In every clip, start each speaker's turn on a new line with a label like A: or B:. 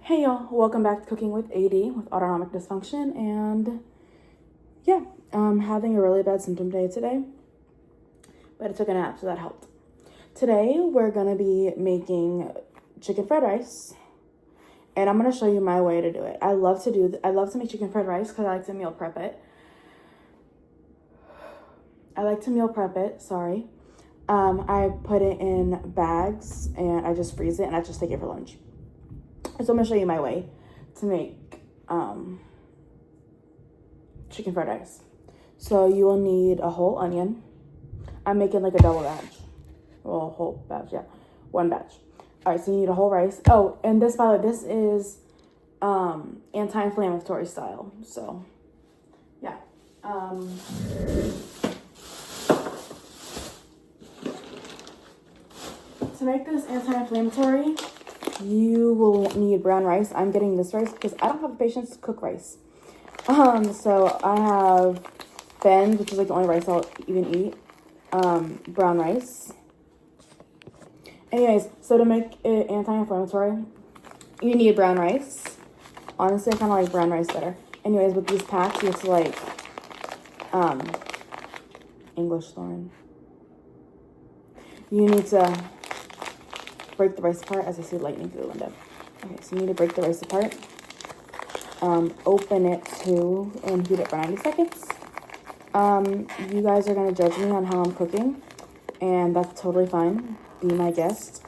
A: Hey y'all, welcome back to Cooking with AD with Autonomic Dysfunction, and yeah, I'm having a really bad symptom day today, but I took a nap, so that helped. Today, we're gonna be making chicken fried rice, and I'm gonna show you my way to do it. I love to make chicken fried rice because I like to meal prep it. I put it in bags, and I just freeze it, and I just take it for lunch. So I'm gonna show you my way to make chicken fried rice. So you will need a whole onion. I'm making like a double batch. Well, a whole batch, yeah. One batch. All right, so you need a whole rice. Oh, and this, by the way, this is anti-inflammatory style. So, yeah. To make this anti-inflammatory, you will need brown rice. I'm getting this rice because I don't have the patience to cook rice. So I have Ben's, which is like the only rice I'll even eat. Brown rice. Anyways, so to make it anti-inflammatory, you need brown rice. Honestly, I kind of like brown rice better. Anyways, with these packs, you have to like, English Lauren. You need to break the rice apart as I see lightning through the window. Okay, so you need to break the rice apart. Open it and heat it for 90 seconds. You guys are going to judge me on how I'm cooking, and that's totally fine. Be my guest.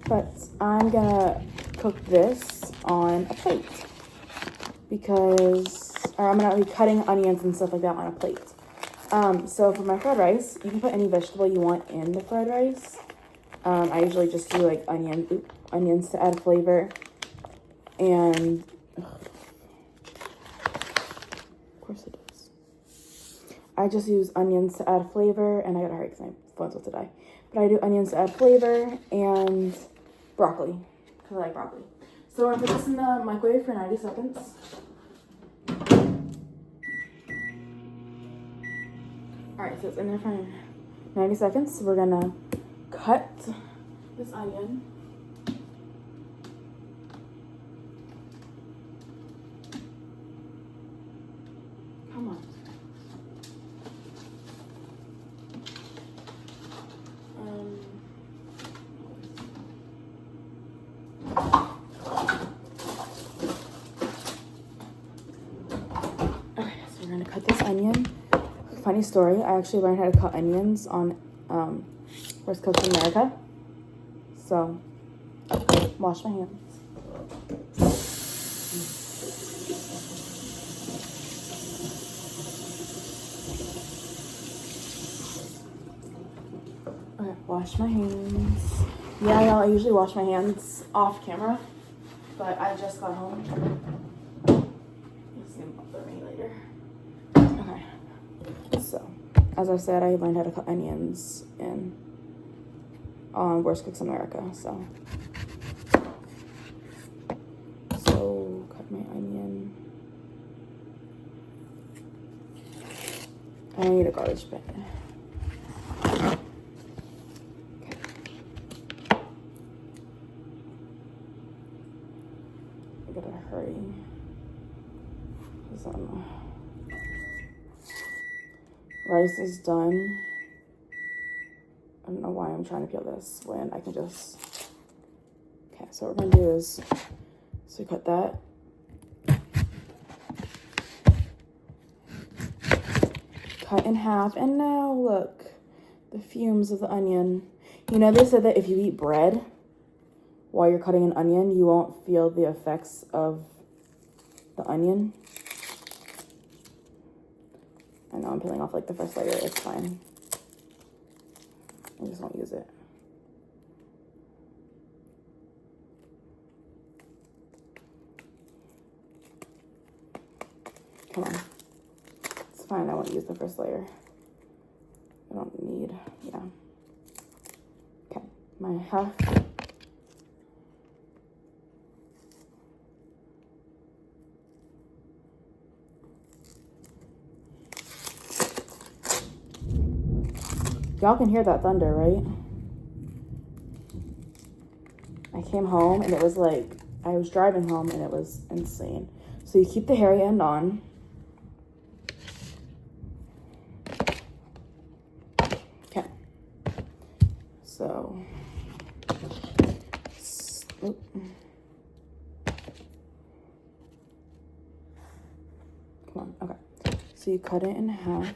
A: But I'm going to cook this on a plate I'm going to be cutting onions and stuff like that on a plate. So for my fried rice, you can put any vegetable you want in the fried rice. I usually just do like onions to add flavor. And of course it does. I just use onions to add flavor, and I gotta hurry because my phone's about to die. But I do onions to add flavor and broccoli because I like broccoli. So we're gonna put this in the microwave for 90 seconds. Alright, so it's in there for 90 seconds. We're gonna cut this onion. Come on. Okay, so we're gonna cut this onion. Funny story, I actually learned how to cut onions on Worst Cooks in America. So, wash my hands. Okay, wash my hands. Yeah, I usually wash my hands off camera, but I just got home. It's gonna bother me later. Okay. So, as I said, I learned how to cut onions on Worst Cooks in America. So cut my onion. I need a garbage bin. Okay. I gotta hurry. Rice is done. I don't know why I'm trying to peel this when I can just... Okay, so what we're gonna do is, so cut that. Cut in half, and now look, the fumes of the onion. You know, they said that if you eat bread while you're cutting an onion, you won't feel the effects of the onion. I know I'm peeling off like the first layer, it's fine. I just won't use it. Come on. It's fine, I won't use the first layer. I don't need, yeah. Okay, my half. Y'all can hear that thunder, right? I came home and it was like, I was driving home and it was insane. So you keep the hairy end on. Okay. So, come on, okay. So you cut it in half.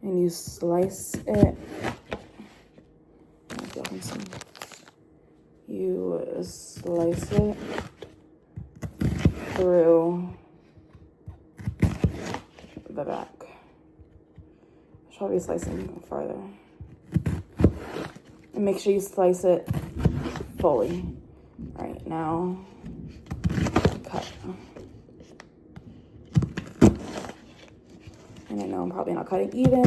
A: And you slice it. You slice it through the back. I should probably be slicing farther. And make sure you slice it fully. All right, now cut. And I know I'm probably not cutting even.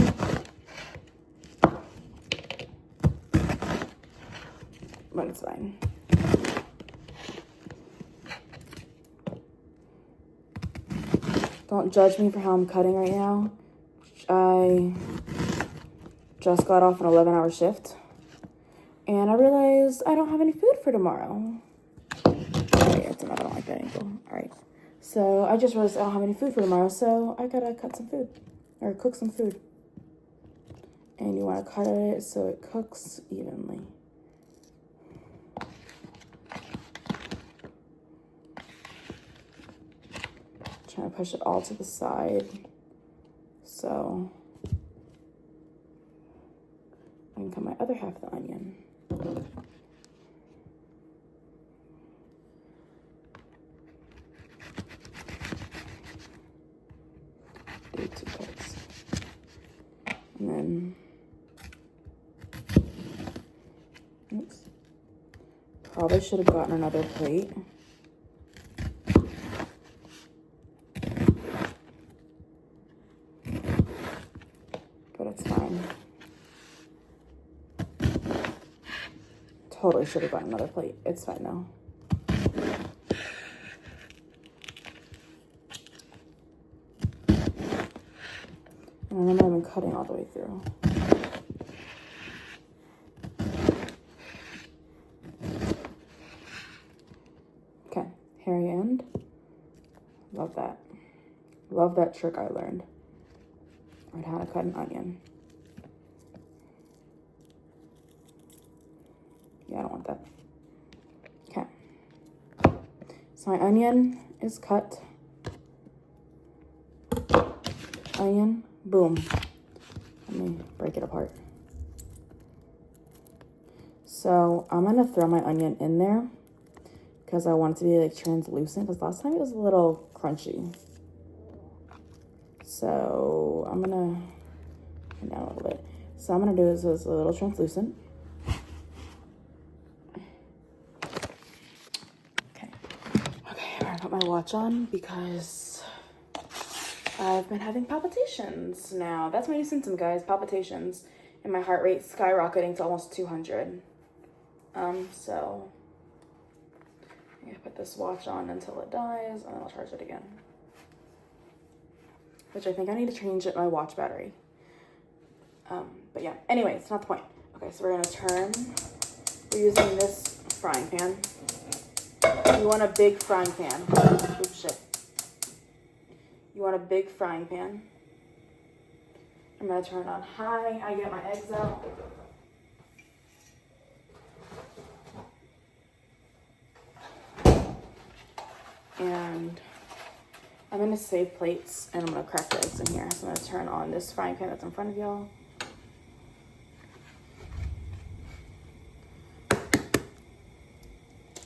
A: But it's fine. Don't judge me for how I'm cutting right now. I just got off an 11-hour shift. And I realized I don't have any food for tomorrow. Okay, it's enough. I don't like that angle. All right. So I just realized I don't have any food for tomorrow. So I gotta cut some food. Or cook some food. And you want to cut it so it cooks evenly. Trying to push it all to the side so I can cut my other half of the onion. Do 2 cuts. And then, oops, probably should have gotten another plate. But it's fine. Totally should have gotten another plate. It's fine though. And I'm not even cutting all the way through. Okay, hairy end. Love that. Love that trick I learned on how to cut an onion. Yeah, I don't want that. Okay. So my onion is cut. Onion, boom. Let me break it apart. So I'm gonna throw my onion in there because I want it to be like translucent, because last time it was a little crunchy. So I'm gonna turn down a little bit. So I'm gonna do this as a little translucent. Okay, I'm gonna put my watch on because I've been having palpitations now. That's my new symptom, guys, palpitations. And my heart rate skyrocketing to almost 200. So I'm gonna put this watch on until it dies, and then I'll charge it again. Which I think I need to change my watch battery. But yeah, anyway, it's not the point. Okay, so we're gonna turn. We're using this frying pan. You want a big frying pan. Oops, shit. You want a big frying pan. I'm gonna turn it on high. I get my eggs out. And I'm gonna save plates and I'm gonna crack the eggs in here. So I'm gonna turn on this frying pan that's in front of y'all.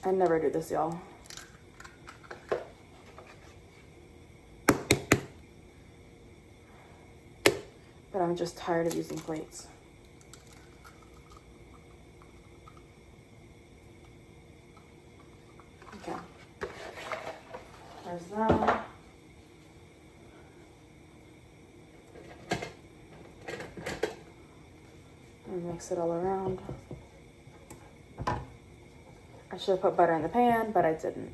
A: I never do this, y'all. But I'm just tired of using plates. Okay. There's that. And mix it all around. I should have put butter in the pan, but I didn't.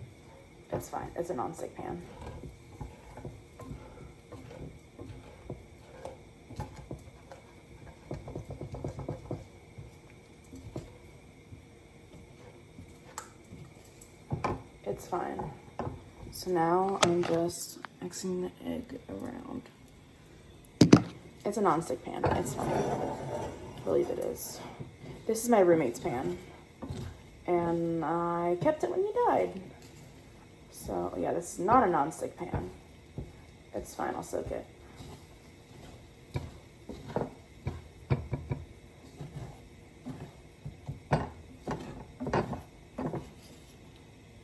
A: It's fine. It's a non-stick pan. It's fine. So now I'm just mixing the egg around. It's a non-stick pan. It's fine. I believe it is. This is my roommate's pan. And I kept it when he died. So yeah, this is not a non-stick pan. It's fine, I'll soak it.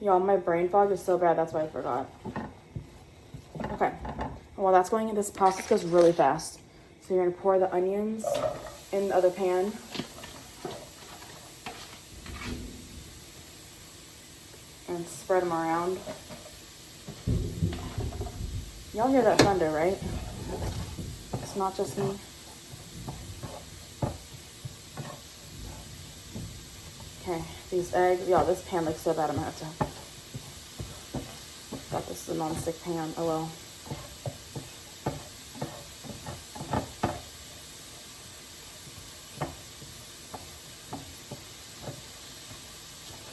A: Y'all, my brain fog is so bad, that's why I forgot. Okay, while that's going in, this process goes really fast. So you're gonna pour the onions in the other pan. And spread them around. Y'all hear that thunder, right? It's not just me. Okay, these eggs, y'all, this pan looks so bad, I'm gonna have to. Got this non-stick pan, oh well.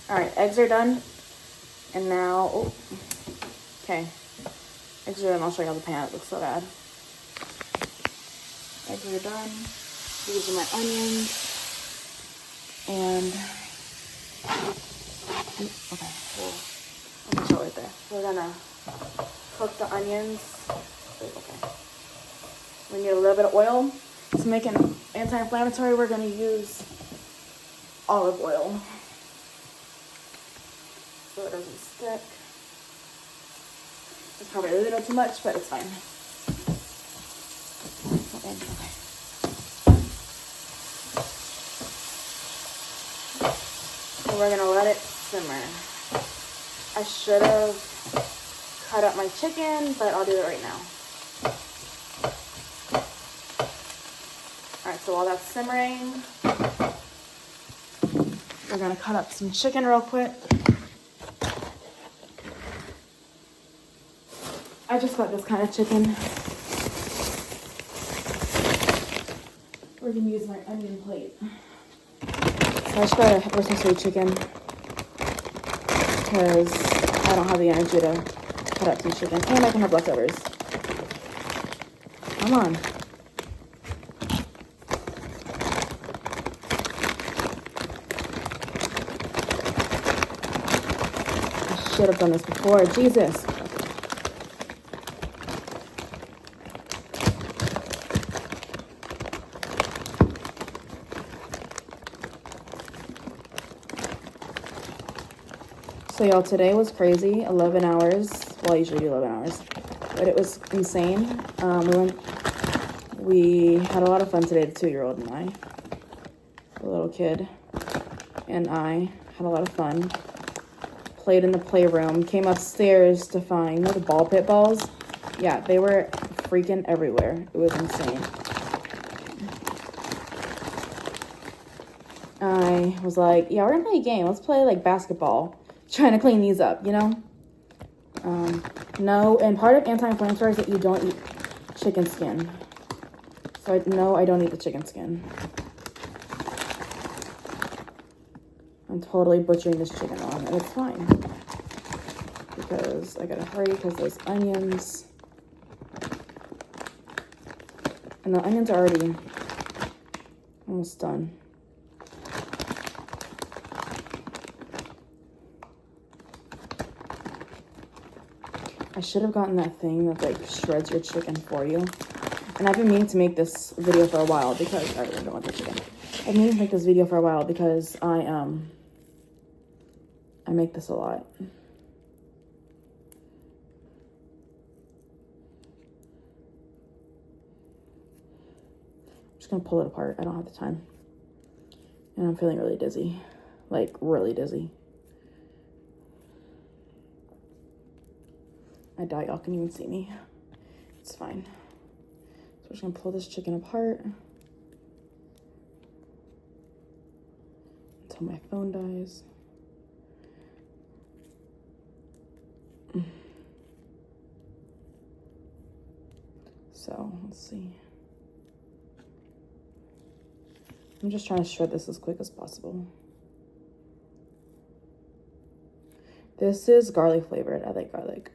A: All right, eggs are done. And now, oh, okay. Eggs are done, I'll show you how the pan, it looks so bad. Eggs are done. These are my onions. And, okay, I'll show it right there. We're gonna cook the onions. Okay. We need a little bit of oil. To make an anti-inflammatory, we're gonna use olive oil. So it doesn't stick. It's probably a little too much, but it's fine. Okay. So we're gonna let it simmer. I should have cut up my chicken, but I'll do it right now. All right, so while that's simmering, we're gonna cut up some chicken real quick. I just got this kind of chicken. We're gonna use my onion plate. So I just got a rotisserie chicken because I don't have the energy to cut up some chicken, and I can have leftovers. Come on. I should have done this before. Jesus. So y'all, today was crazy, 11 hours. Well, I usually do 11 hours, but it was insane. We had a lot of fun today, the 2-year-old and I, the little kid, and I had a lot of fun. Played in the playroom, came upstairs to find, you know, the ball pit balls? Yeah, they were freaking everywhere. It was insane. I was like, yeah, we're gonna play a game. Let's play like basketball. Trying to clean these up, you know? No, and part of anti-inflammatory is that you don't eat chicken skin. So I don't eat the chicken skin. I'm totally butchering this chicken wrong, and it's fine. Because I gotta hurry because those onions. And the onions are already almost done. I should have gotten that thing that like shreds your chicken for you. And I've been meaning to make this video for a while because I really don't want the chicken. I've been meaning to make this video for a while because I make this a lot. I'm just gonna pull it apart. I don't have the time. And I'm feeling really dizzy. Like really dizzy. I doubt y'all can even see me. It's fine. So we're just gonna pull this chicken apart until my phone dies. So let's see. I'm just trying to shred this as quick as possible. This is garlic flavored. I like garlic.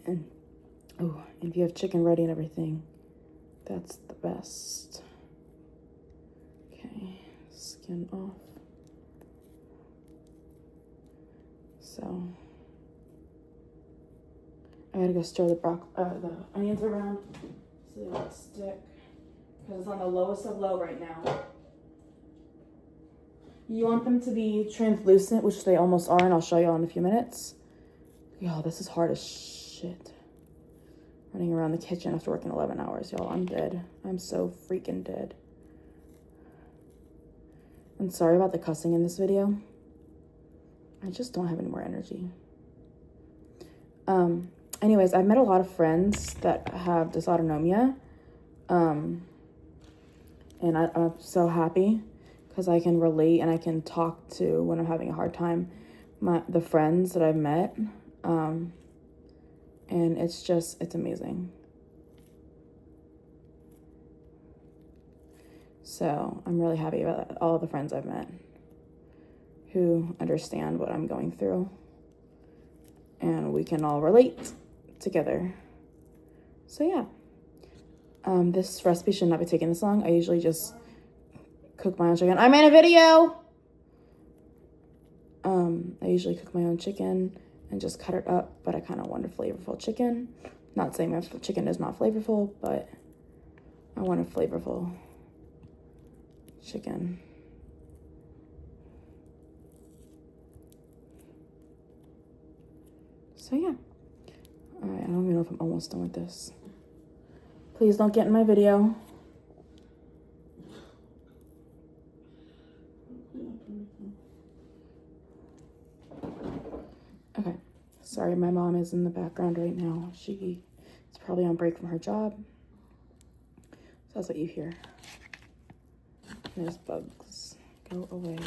A: And oh, if you have chicken ready and everything, that's the best. Okay, skin off. So I gotta go stir the onions around so they don't stick, because it's on the lowest of low right now. You want them to be translucent, which they almost are, and I'll show you all in a few minutes. Y'all, this is hard as shit. Running around the kitchen after working 11 hours, y'all. I'm dead. I'm so freaking dead. I'm sorry about the cussing in this video. I just don't have any more energy. Anyways, I've met a lot of friends that have dysautonomia. And I'm so happy because I can relate and I can talk to when I'm having a hard time, the friends that I've met. And it's amazing. So I'm really happy about all the friends I've met who understand what I'm going through, and we can all relate together. So yeah, this recipe should not be taking this long. I usually just cook my own chicken. I'm in a video. I usually cook my own chicken and just cut it up, but I kind of want a flavorful chicken. Not saying my chicken is not flavorful, but I want a flavorful chicken. So yeah, all right, I don't even know if I'm almost done with this. Please don't get in my video. Okay, sorry, my mom is in the background right now. She is probably on break from her job. So that's what you hear. There's bugs. Go away.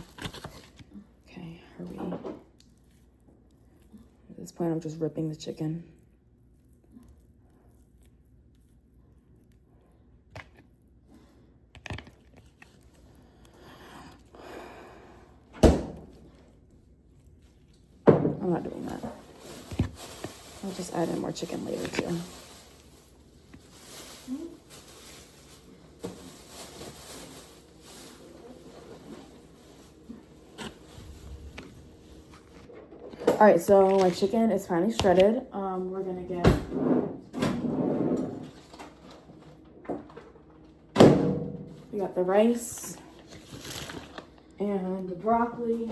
A: Okay, hurry. At this point, I'm just ripping the chicken. I'm not doing that. I'll just add in more chicken later too. All right, so my chicken is finally shredded. We're gonna get we got the rice and the broccoli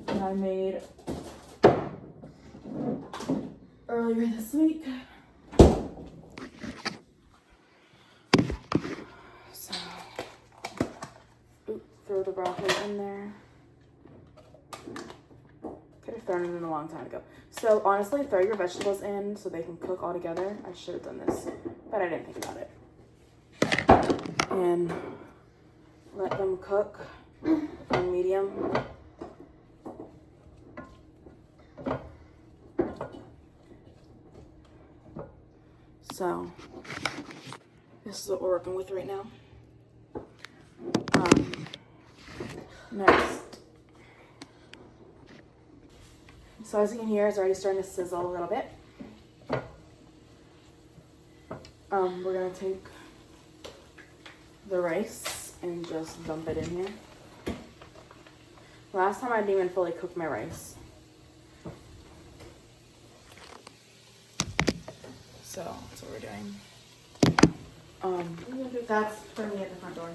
A: that I made earlier this week. So, throw the broccoli in there. Could have thrown it in a long time ago. So honestly, throw your vegetables in so they can cook all together. I should have done this, but I didn't think about it. And let them cook on medium. So this is what we're working with right now. Next. So as you can hear, it's already starting to sizzle a little bit. We're gonna take the rice and just dump it in here. Last time I didn't even fully cook my rice. So that's what we're doing. That's for me at the front door.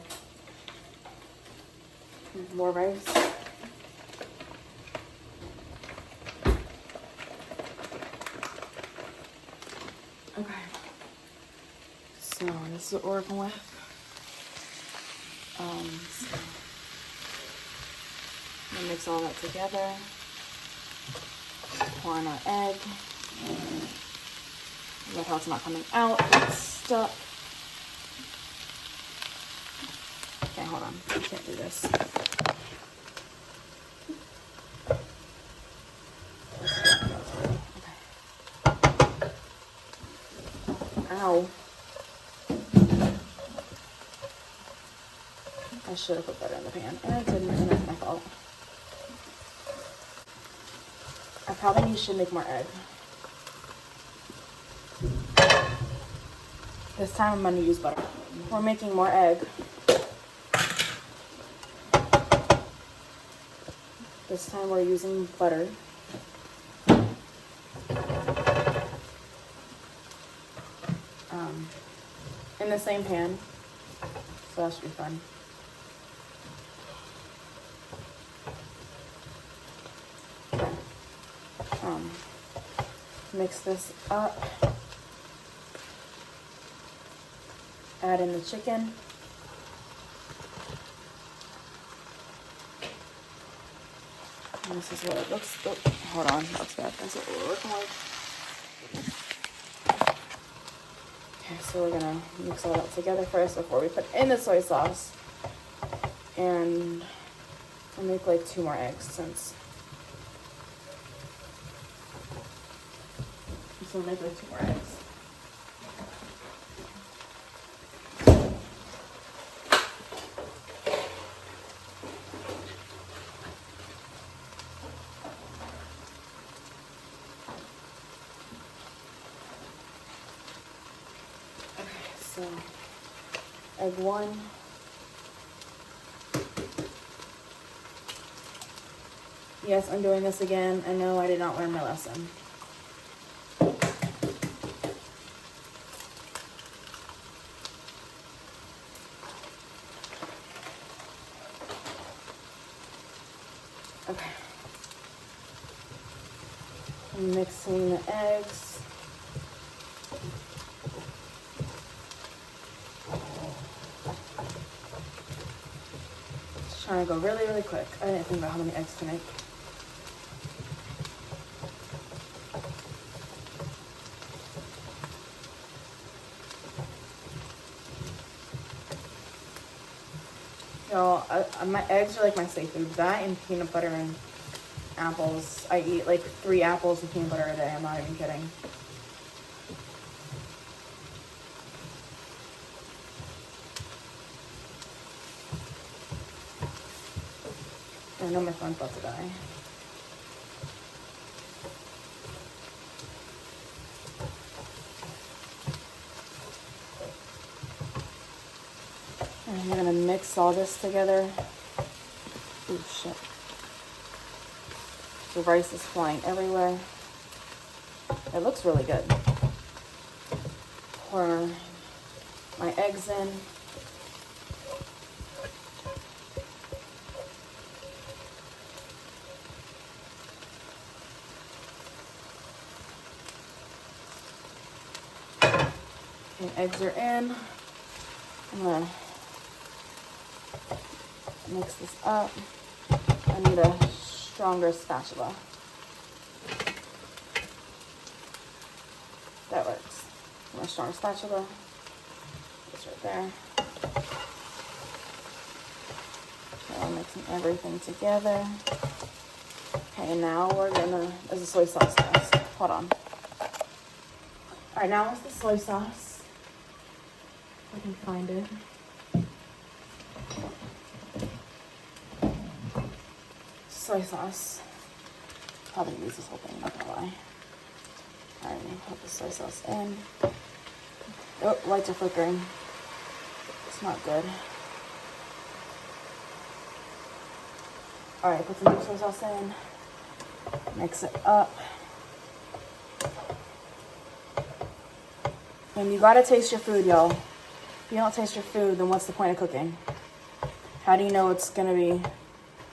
A: More rice. Okay. So this is what we're working with. So we'll mix all that together. Pour in our egg. Look how it's not coming out. It's stuck. Okay, hold on. I can't do this. Ow. I I should have put butter in the pan, and I didn't, and that's my fault. I probably should make more egg. This time I'm going to use butter. We're making more egg. This time we're using butter. In the same pan, so that should be fun. Mix this up. Add in the chicken. And this is what it looks. Oh, hold on, that's bad. That's what we're looking like. Okay, so we're gonna mix all that together first before we put in the soy sauce. And I'll make like 2 more eggs since. So we'll make like 2 more eggs. So, egg 1. Yes, I'm doing this again. I know I did not learn my lesson. Okay. I'm mixing the eggs. Trying to go really, really quick. I didn't think about how many eggs to make. My eggs are like my safe food. That and peanut butter and apples. I eat like 3 apples and peanut butter a day. I'm not even kidding. I know my phone's about to die. And we're gonna mix all this together. Oh shit. The rice is flying everywhere. It looks really good. Pour my eggs in. Okay, eggs are in. I'm gonna mix this up. I need a stronger spatula. That works. My strong spatula. It's right there. Okay, I'm mixing everything together. Okay, now we're gonna, this is soy sauce next. Hold on. All right, now it's the soy sauce. If I can find it. Soy sauce. Probably use this whole thing, not gonna lie. Alright, I'm gonna put the soy sauce in. Oh, lights are flickering. It's not good. Alright, put some soy sauce in. Mix it up. And you gotta taste your food, y'all. If you don't taste your food, then what's the point of cooking? How do you know it's gonna be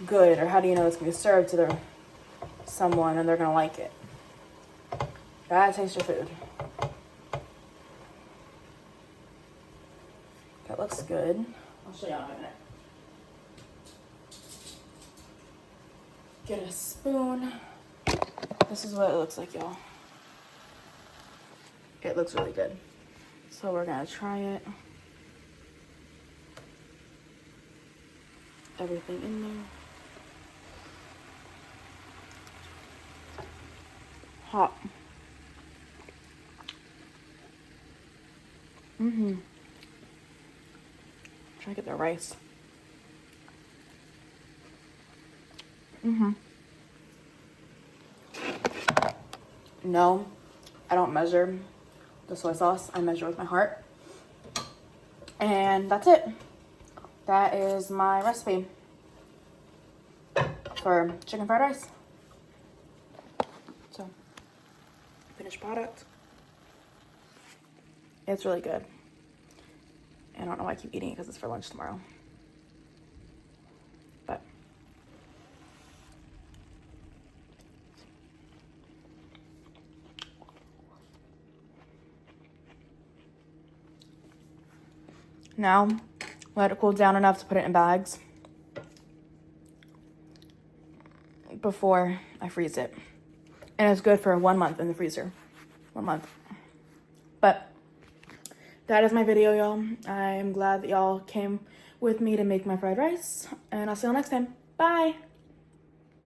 A: good, or how do you know it's gonna be served to someone and they're gonna like it? Gotta taste your food. That looks good. I'll show y'all in a minute. Get a spoon. This is what it looks like, y'all. It looks really good. So we're gonna try it. Everything in there. Hot. Try to get the rice. No, I don't measure the soy sauce. I measure with my heart. And that's it. That is my recipe for chicken fried rice. So, finished product. It's really good. I don't know why I keep eating it because it's for lunch tomorrow. But now, let it cool down enough to put it in bags before I freeze it. And it's good for 1 month in the freezer. 1 month. But that is my video, y'all. I'm glad that y'all came with me to make my fried rice. And I'll see y'all next time. Bye!